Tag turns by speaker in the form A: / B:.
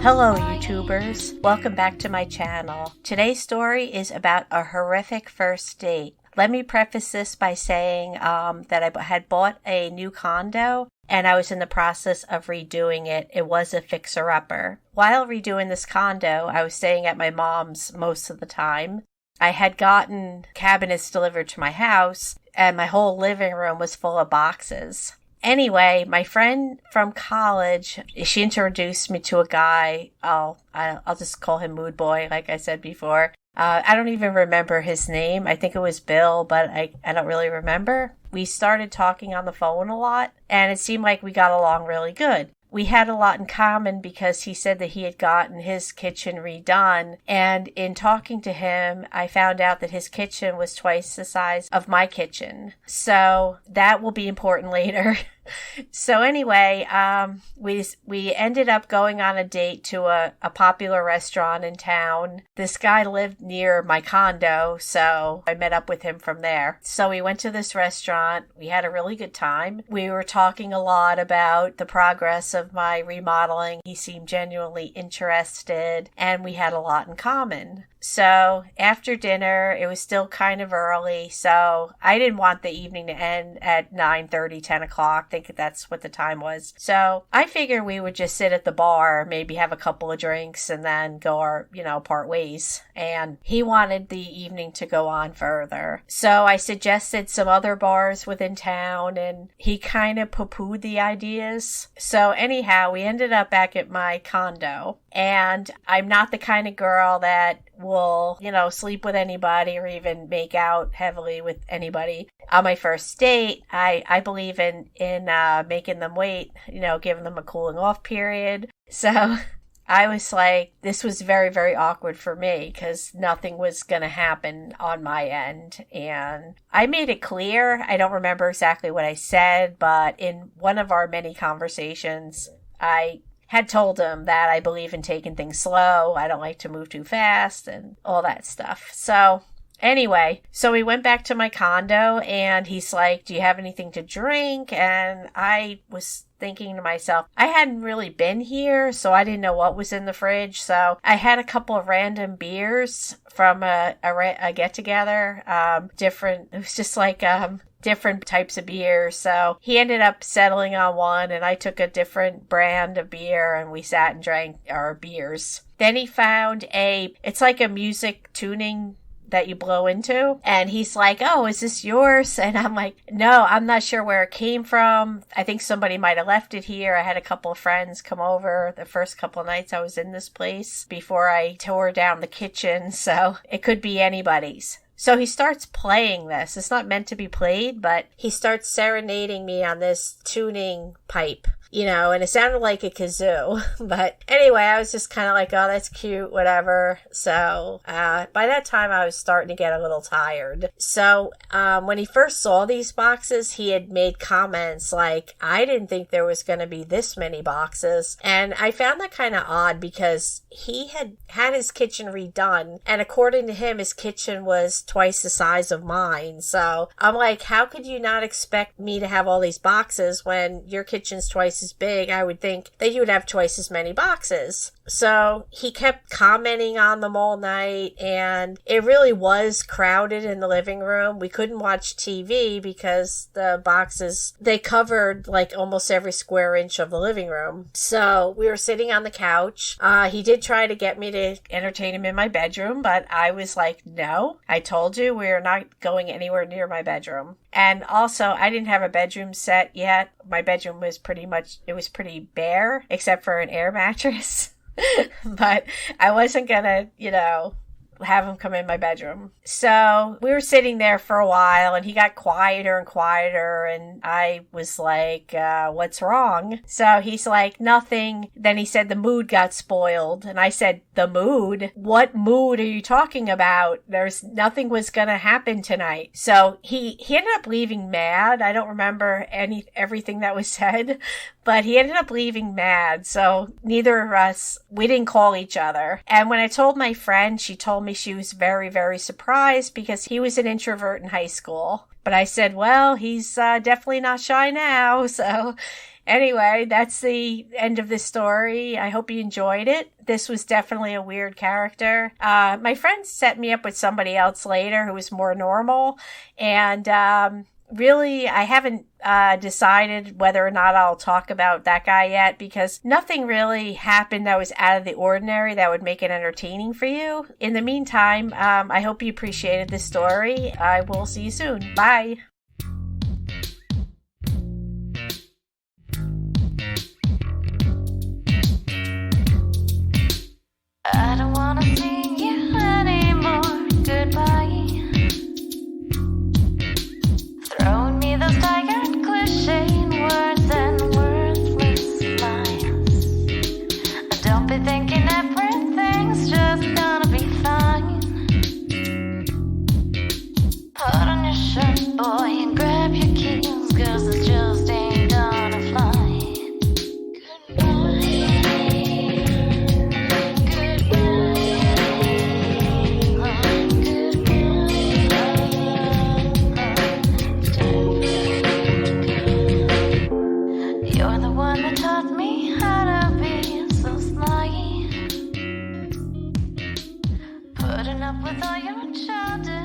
A: Hello YouTubers, welcome back to my channel. Today's story is about a horrific first date. Let me preface this by saying that I had bought a new condo and I was in the process of redoing it. It was a fixer-upper. While redoing this condo, I was staying at my mom's most of the time. I had gotten cabinets delivered to my house and my whole living room was full of boxes. Anyway, my friend from college, she introduced me to a guy. I'll just call him Mood Boy, like I said before. I don't even remember his name. I think it was Bill, but I don't really remember. We started talking on the phone a lot, and it seemed like we got along really good. We had a lot in common because he said that he had gotten his kitchen redone, and in talking to him, I found out that his kitchen was twice the size of my kitchen. So that will be important later. So anyway, we ended up going on a date to a popular restaurant in town. This guy lived near my condo, so I met up with him from there. So we went to this restaurant. We had a really good time. We were talking a lot about the progress of my remodeling. He seemed genuinely interested, and we had a lot in common. So after dinner, it was still kind of early, so I didn't want the evening to end at 9:30, 10 o'clock. I think that's what the time was. So I figured we would just sit at the bar, maybe have a couple of drinks, and then go our, part ways. And he wanted the evening to go on further. So I suggested some other bars within town, and he kind of poo-pooed the ideas. So anyhow, we ended up back at my condo. And I'm not the kind of girl that will, sleep with anybody or even make out heavily with anybody. On my first date, I believe in making them wait, giving them a cooling off period. So I was like, this was very, very awkward for me because nothing was going to happen on my end. And I made it clear. I don't remember exactly what I said, but in one of our many conversations, I had told him that I believe in taking things slow. I don't like to move too fast and all that stuff. So anyway, so we went back to my condo and he's like, do you have anything to drink? And I was thinking to myself, I hadn't really been here, so I didn't know what was in the fridge. So I had a couple of random beers from a get-together, it was just like different types of beer. So he ended up settling on one and I took a different brand of beer and we sat and drank our beers. Then he found it's like a music tuning that you blow into. And he's like, oh, is this yours? And I'm like, no, I'm not sure where it came from. I think somebody might have left it here. I had a couple of friends come over the first couple of nights I was in this place before I tore down the kitchen. So it could be anybody's. So he starts playing this. It's not meant to be played, but he starts serenading me on this tuning pipe, and it sounded like a kazoo. But anyway, I was just kind of like, oh, that's cute, whatever. So by that time, I was starting to get a little tired. So when he first saw these boxes, he had made comments like, I didn't think there was going to be this many boxes. And I found that kind of odd because he had his kitchen redone. And according to him, his kitchen was twice the size of mine. So I'm like, how could you not expect me to have all these boxes when your kitchen's twice as big? I would think that you would have twice as many boxes. So he kept commenting on them all night, and it really was crowded in the living room. We couldn't watch TV because the boxes, they covered like almost every square inch of the living room. So we were sitting on the couch. He did try to get me to entertain him in my bedroom, but I was like, no, I told you we're not going anywhere near my bedroom. And also, I didn't have a bedroom set yet. My bedroom was pretty bare, except for an air mattress. But I wasn't gonna, have him come in my bedroom. So we were sitting there for a while and he got quieter and quieter and I was like, what's wrong? So he's like, nothing. Then he said the mood got spoiled. And I said, the mood? What mood are you talking about? Nothing was gonna happen tonight. So he ended up leaving mad. I don't remember everything that was said, but he ended up leaving mad. So neither of us, we didn't call each other. And when I told my friend, she told me she was very, very surprised because he was an introvert in high school. But I said, well, he's definitely not shy now. So Anyway, that's the end of this story. I hope you enjoyed it. This was definitely a weird character. My friend set me up with somebody else later who was more normal. And really, I haven't decided whether or not I'll talk about that guy yet, because nothing really happened that was out of the ordinary that would make it entertaining for you. In the meantime, I hope you appreciated this story. I will see you soon. Bye.
B: I don't wanna see you anymore, goodbye. Throwing me those tired cliche words and worthless lines. Don't be thinking everything's just gonna be fine. Put on your shirt, boy, and grab your keys, 'cause this just ain't gonna fly. You're the one that taught me how to be so sly. Putting up with all your childish